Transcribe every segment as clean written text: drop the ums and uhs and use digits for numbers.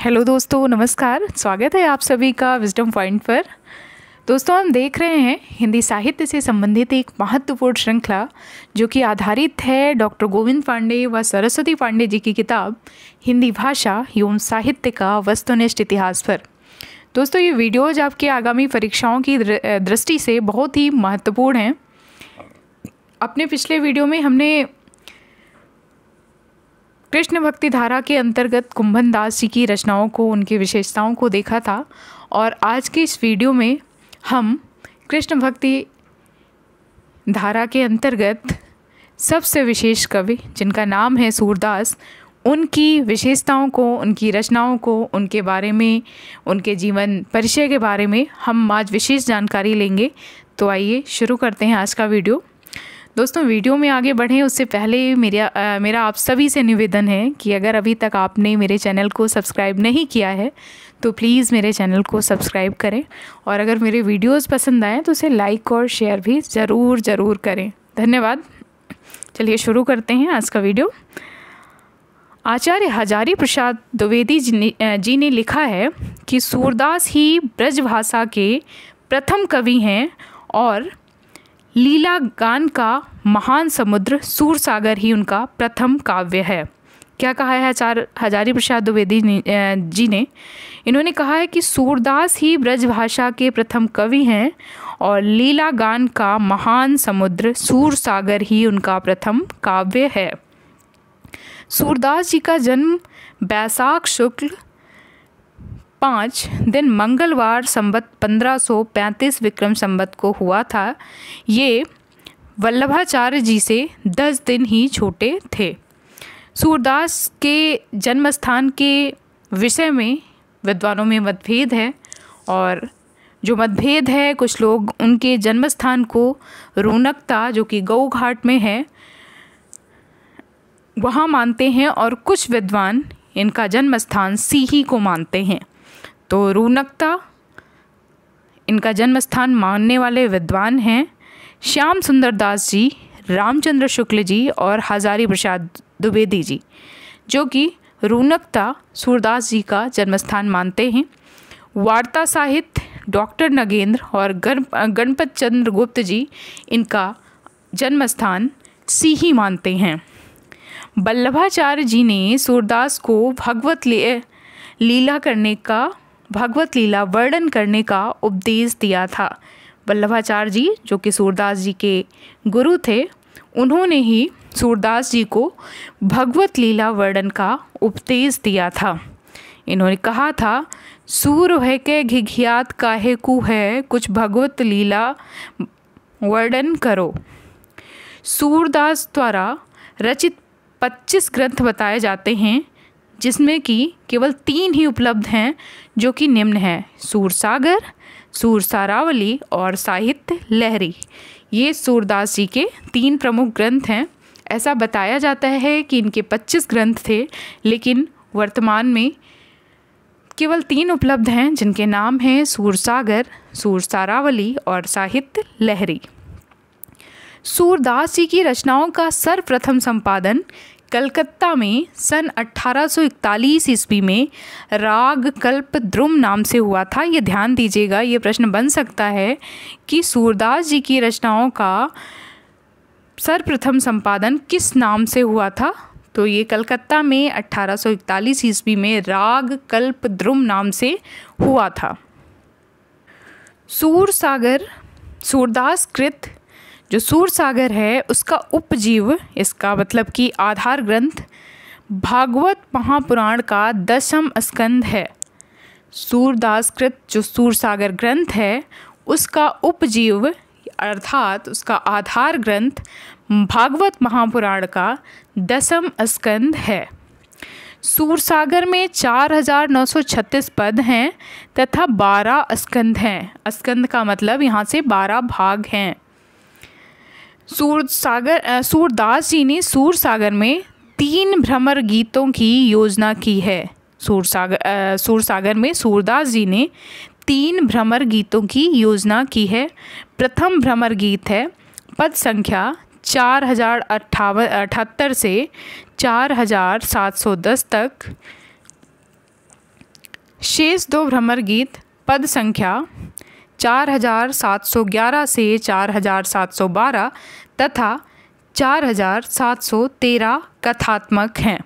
Hello दोस्तों, नमस्कार। स्वागत है आप सभी का विजडम पॉइंट पर। दोस्तों, हम देख रहे हैं हिंदी साहित्य से संबंधित एक महत्वपूर्ण श्रृंखला जो कि आधारित है डॉक्टर गोविंद पांडे व सरस्वती पांडे जी की किताब हिंदी भाषा एवं साहित्य का वस्तुनिष्ठ इतिहास पर। दोस्तों, ये वीडियोज आपके आगामी परीक्षाओं की दृष्टि से बहुत ही महत्वपूर्ण हैं। अपने पिछले वीडियो में हमने कृष्ण भक्ति धारा के अंतर्गत कुंभन दास जी की रचनाओं को, उनकी विशेषताओं को देखा था, और आज के इस वीडियो में हम कृष्ण भक्ति धारा के अंतर्गत सबसे विशेष कवि जिनका नाम है सूरदास, उनकी विशेषताओं को, उनकी रचनाओं को, उनके बारे में, उनके जीवन परिचय के बारे में हम आज विशेष जानकारी लेंगे। तो आइए शुरू करते हैं आज का वीडियो। दोस्तों, वीडियो में आगे बढ़ें उससे पहले मेरा आप सभी से निवेदन है कि अगर अभी तक आपने मेरे चैनल को सब्सक्राइब नहीं किया है तो प्लीज़ मेरे चैनल को सब्सक्राइब करें, और अगर मेरे वीडियोस पसंद आएँ तो उसे लाइक और शेयर भी ज़रूर करें। धन्यवाद। चलिए शुरू करते हैं आज का वीडियो। आचार्य हजारी प्रसाद द्विवेदी जी ने लिखा है कि सूरदास ही ब्रजभाषा के प्रथम कवि हैं और लीला गान का महान समुद्र सूरसागर ही उनका प्रथम काव्य है। क्या कहा है आचार्य हजारी प्रसाद द्विवेदी जी ने? इन्होंने कहा है कि सूरदास ही ब्रजभाषा के प्रथम कवि हैं और लीला गान का महान समुद्र सूरसागर ही उनका प्रथम काव्य है। सूरदास जी का जन्म बैसाख शुक्ल 5 दिन मंगलवार संवत 1535 विक्रम संवत को हुआ था। ये वल्लभाचार्य जी से 10 दिन ही छोटे थे। सूरदास के जन्म स्थान के विषय में विद्वानों में मतभेद है, और जो मतभेद है, कुछ लोग उनके जन्म स्थान को रूनकता, जो कि गऊ घाट में है, वहाँ मानते हैं, और कुछ विद्वान इनका जन्म स्थान सीही को मानते हैं। तो रूनकता इनका जन्म स्थान मानने वाले विद्वान हैं श्याम सुंदर दास जी, रामचंद्र शुक्ल जी और हजारी प्रसाद द्विवेदी जी, जो कि रूनकता सूरदास जी का जन्म स्थान मानते हैं। वार्ता साहित्य डॉक्टर नगेंद्र और गणपत चंद्र गुप्त जी इनका जन्म स्थान सीही मानते हैं। वल्लभाचार्य जी ने सूरदास को भगवत लीला वर्णन करने का उपदेश दिया था। वल्लभाचार्य जी, जो कि सूरदास जी के गुरु थे, उन्होंने ही सूरदास जी को भगवत लीला वर्णन का उपदेश दिया था। इन्होंने कहा था, सूर है के घिघियात काहे कु है, कुछ भगवत लीला वर्णन करो। सूरदास द्वारा रचित 25 ग्रंथ बताए जाते हैं, जिसमें कि केवल 3 ही उपलब्ध हैं, जो कि निम्न हैं: सूरसागर, सूरसारावली और साहित्य लहरी। ये सूरदास जी के 3 प्रमुख ग्रंथ हैं। ऐसा बताया जाता है कि इनके 25 ग्रंथ थे, लेकिन वर्तमान में केवल 3 उपलब्ध हैं, जिनके नाम हैं सूरसागर, सूरसारावली और साहित्य लहरी। सूरदास जी की रचनाओं का सर्वप्रथम संपादन कलकत्ता में सन 1841 ईस्वी में राग कल्प द्रुम नाम से हुआ था। ये ध्यान दीजिएगा, ये प्रश्न बन सकता है कि सूरदास जी की रचनाओं का सर्वप्रथम संपादन किस नाम से हुआ था? तो ये कलकत्ता में 1841 ईस्वी में राग कल्प द्रुम नाम से हुआ था। सूरसागर, सूरदास कृत जो सूरसागर है, उसका उपजीव, इसका मतलब कि आधार ग्रंथ, भागवत महापुराण का 10वां स्कंद है। सूरदास कृत जो सूरसागर ग्रंथ है, उसका उपजीव अर्थात उसका आधार ग्रंथ भागवत महापुराण का 10वां स्कंद है। सूरसागर में 4936 पद हैं तथा 12 स्कंद हैं। स्कंद का मतलब यहाँ से 12 भाग हैं। सूरदास जी ने सूरसागर में 3 भ्रमर गीतों की योजना की है। सूरसागर में सूरदास जी ने 3 भ्रमर गीतों की योजना की है। प्रथम भ्रमर गीत है पद संख्या 4078 से 4710 तक, शेष 2 भ्रमर गीत पद संख्या 4711 से 4712 तथा 4713 कथात्मक हैं।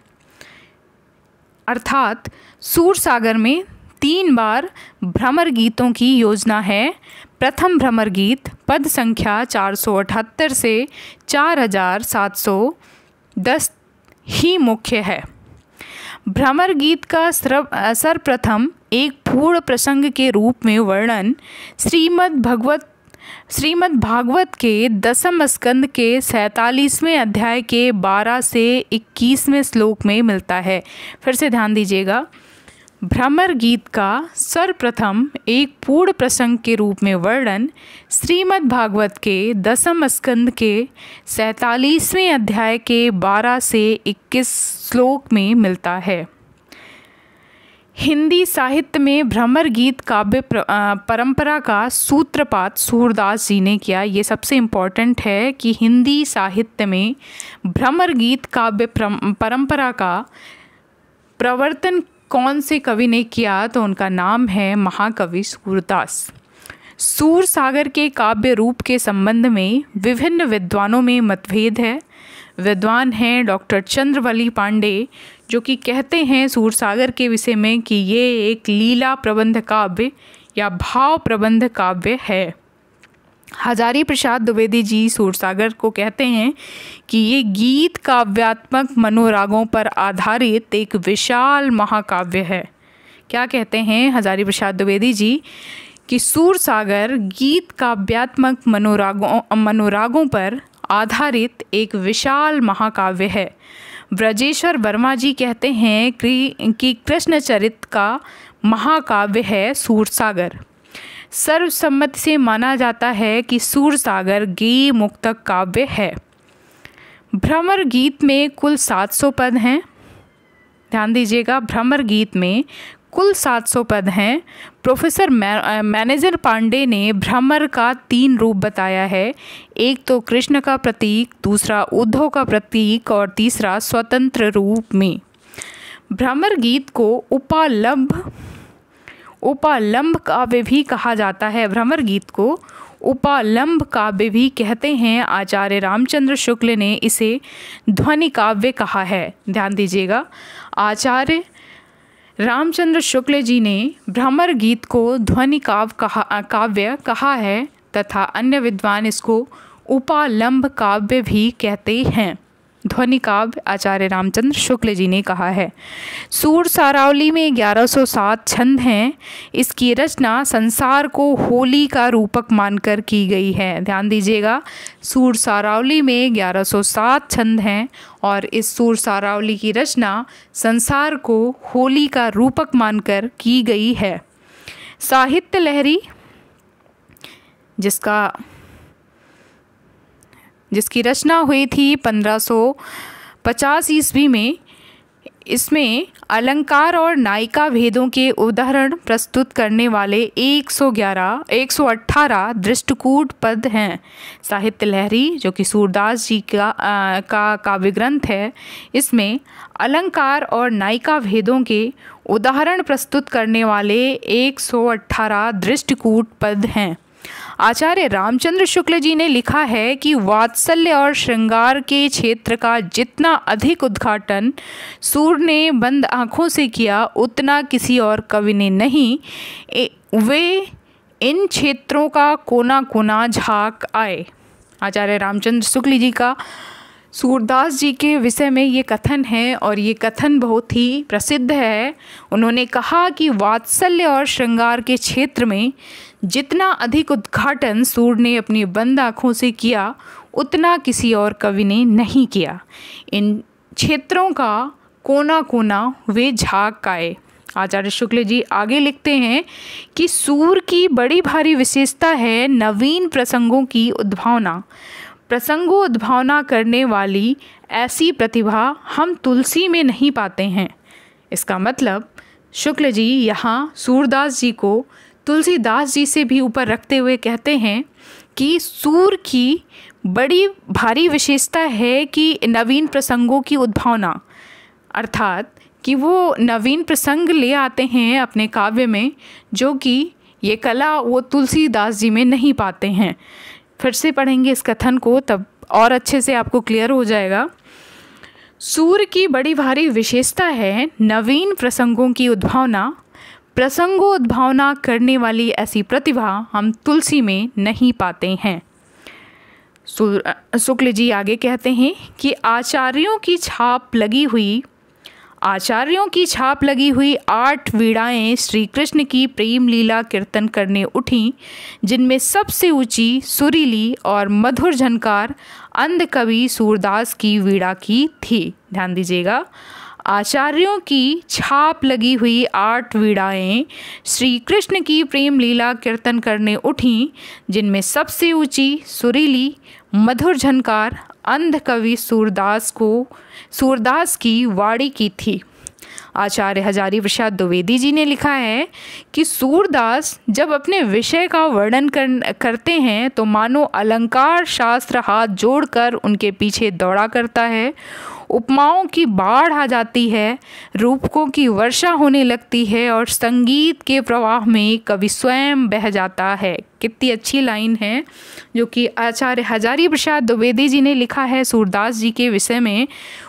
अर्थात सूरसागर में 3 बार भ्रमर गीतों की योजना है। प्रथम भ्रमर गीत पद संख्या 478 से 4710 ही मुख्य है। भ्रमर गीत का सर्वप्रथम एक पूर्ण प्रसंग के रूप में वर्णन श्रीमद् भागवत के 10वें स्कंद के 47वें अध्याय के 12 से 21वें श्लोक में मिलता है। फिर से ध्यान दीजिएगा, भ्रमर गीत का सर्वप्रथम एक पूर्ण प्रसंग के रूप में वर्णन श्रीमद् भागवत के 10वें स्कंद के 47वें अध्याय के 12 से 21 श्लोक में मिलता है। हिंदी साहित्य में भ्रमर गीत काव्य परंपरा का सूत्रपात सूरदास जी ने किया। ये सबसे इम्पॉर्टेंट है कि हिंदी साहित्य में भ्रमर गीत काव्य परंपरा का प्रवर्तन कौन से कवि ने किया, तो उनका नाम है महाकवि सूरदास। सूरसागर के काव्य रूप के संबंध में विभिन्न विद्वानों में मतभेद है। विद्वान हैं डॉक्टर चंद्रवली पांडे, जो कि कहते हैं सूरसागर के विषय में कि ये एक लीला प्रबंध काव्य या भाव प्रबंध काव्य है। हजारी प्रसाद द्विवेदी जी सूरसागर को कहते हैं कि ये गीत काव्यात्मक मनोरागों पर आधारित एक विशाल महाकाव्य है। क्या कहते हैं हजारी प्रसाद द्विवेदी जी कि सूरसागर गीत काव्यात्मक मनोरागों पर आधारित एक विशाल महाकाव्य है। ब्रजेश्वर वर्मा जी कहते हैं कि कृष्णचरित का महाकाव्य है सूरसागर। सर्वसम्मति से माना जाता है कि सूरसागर गेय मुक्तक काव्य है। भ्रमर गीत में कुल 700 पद हैं। ध्यान दीजिएगा, भ्रमर गीत में कुल 700 पद हैं। प्रोफेसर मैनेजर पांडे ने भ्रमर का 3 रूप बताया है। एक तो कृष्ण का प्रतीक, दूसरा उद्धव का प्रतीक और तीसरा स्वतंत्र रूप में। भ्रमर गीत को उपालंब काव्य भी कहा जाता है। भ्रमर गीत को उपालंब काव्य भी कहते हैं। आचार्य रामचंद्र शुक्ल ने इसे ध्वनि काव्य कहा है। ध्यान दीजिएगा, आचार्य रामचंद्र शुक्ल जी ने भ्रमर गीत को ध्वनि काव्य कहा है तथा अन्य विद्वान इसको उपालंब काव्य भी कहते हैं। ध्वनि काव्य आचार्य रामचंद्र शुक्ल जी ने कहा है। सूरसारावली में 1107 छंद हैं। इसकी रचना संसार को होली का रूपक मानकर की गई है। ध्यान दीजिएगा, सूरसारावली में 1107 छंद हैं और इस सूरसारावली की रचना संसार को होली का रूपक मानकर की गई है। साहित्य लहरी जिसकी रचना हुई थी 1550 ईस्वी में, इसमें अलंकार और नायिका भेदों के उदाहरण प्रस्तुत करने वाले 118 दृष्टकूट पद हैं। साहित्य लहरी जो कि सूरदास जी का काव्य ग्रंथ है, इसमें अलंकार और नायिका भेदों के उदाहरण प्रस्तुत करने वाले 118 दृष्टकूट पद हैं। आचार्य रामचंद्र शुक्ल जी ने लिखा है कि वात्सल्य और श्रृंगार के क्षेत्र का जितना अधिक उद्घाटन सूर ने बंद आँखों से किया, उतना किसी और कवि ने नहीं। वे इन क्षेत्रों का कोना कोना झाँक आए। आचार्य रामचंद्र शुक्ल जी का सूरदास जी के विषय में ये कथन है और ये कथन बहुत ही प्रसिद्ध है। उन्होंने कहा कि वात्सल्य और श्रृंगार के क्षेत्र में जितना अधिक उद्घाटन सूर ने अपनी बंद आँखों से किया, उतना किसी और कवि ने नहीं किया। इन क्षेत्रों का कोना कोना वे झाँक आए। आचार्य शुक्ल जी आगे लिखते हैं कि सूर की बड़ी भारी विशेषता है नवीन प्रसंगों की उद्भावना। प्रसंगों उद्भावना करने वाली ऐसी प्रतिभा हम तुलसी में नहीं पाते हैं। इसका मतलब शुक्ल जी यहाँ सूरदास जी को तुलसीदास जी से भी ऊपर रखते हुए कहते हैं कि सूर की बड़ी भारी विशेषता है कि नवीन प्रसंगों की उद्भावना, अर्थात कि वो नवीन प्रसंग ले आते हैं अपने काव्य में, जो कि ये कला वो तुलसीदास जी में नहीं पाते हैं। फिर से पढ़ेंगे इस कथन को, तब और अच्छे से आपको क्लियर हो जाएगा। सूर की बड़ी भारी विशेषता है नवीन प्रसंगों की उद्भावना। प्रसंगोद्भावना करने वाली ऐसी प्रतिभा हम तुलसी में नहीं पाते हैं। शुक्ल जी आगे कहते हैं कि आचार्यों की छाप लगी हुई 8 वीणाएं श्री कृष्ण की प्रेम लीला कीर्तन करने उठीं, जिनमें सबसे ऊंची सुरीली और मधुर झनकार अंध कवि सूरदास की वीणा की थी। ध्यान दीजिएगा, आचार्यों की छाप लगी हुई 8 वीणाएं श्री कृष्ण की प्रेम लीला कीर्तन करने उठीं, जिनमें सबसे ऊंची सुरीली मधुर झनकार अंध कवि सूरदास की वाणी की थी। आचार्य हजारी प्रसाद द्विवेदी जी ने लिखा है कि सूरदास जब अपने विषय का वर्णन करते हैं तो मानो अलंकार शास्त्र हाथ जोड़कर उनके पीछे दौड़ा करता है। उपमाओं की बाढ़ आ जाती है, रूपकों की वर्षा होने लगती है और संगीत के प्रवाह में कवि स्वयं बह जाता है। कितनी अच्छी लाइन है जो कि आचार्य हजारी प्रसाद द्विवेदी जी ने लिखा है सूरदास जी के विषय में।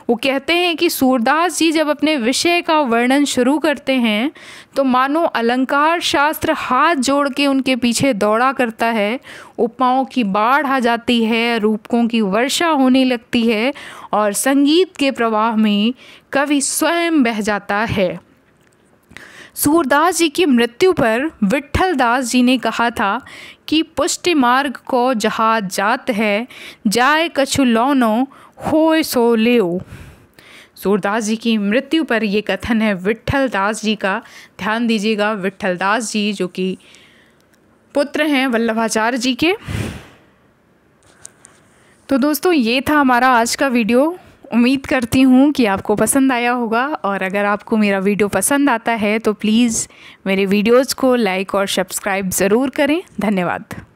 वो कहते हैं कि सूरदास जी जब अपने विषय का वर्णन शुरू करते हैं तो मानो अलंकार शास्त्र हाथ जोड़ के उनके पीछे दौड़ा करता है। उपमाओं की बाढ़ आ जाती है, रूपकों की वर्षा होने लगती है और संगीत के प्रवाह में कवि स्वयं बह जाता है। सूरदास जी की मृत्यु पर विट्ठल दास जी ने कहा था कि पुष्टि मार्ग को जहाँ जात है, जाए कछु लौनो होय सो लेओ। सूरदास जी की मृत्यु पर ये कथन है विट्ठल दास जी का। ध्यान दीजिएगा, विट्ठल दास जी जो कि पुत्र हैं वल्लभाचार्य जी के। तो दोस्तों, ये था हमारा आज का वीडियो। उम्मीद करती हूँ कि आपको पसंद आया होगा, और अगर आपको मेरा वीडियो पसंद आता है तो प्लीज़ मेरे वीडियोज़ को लाइक और सब्सक्राइब ज़रूर करें। धन्यवाद।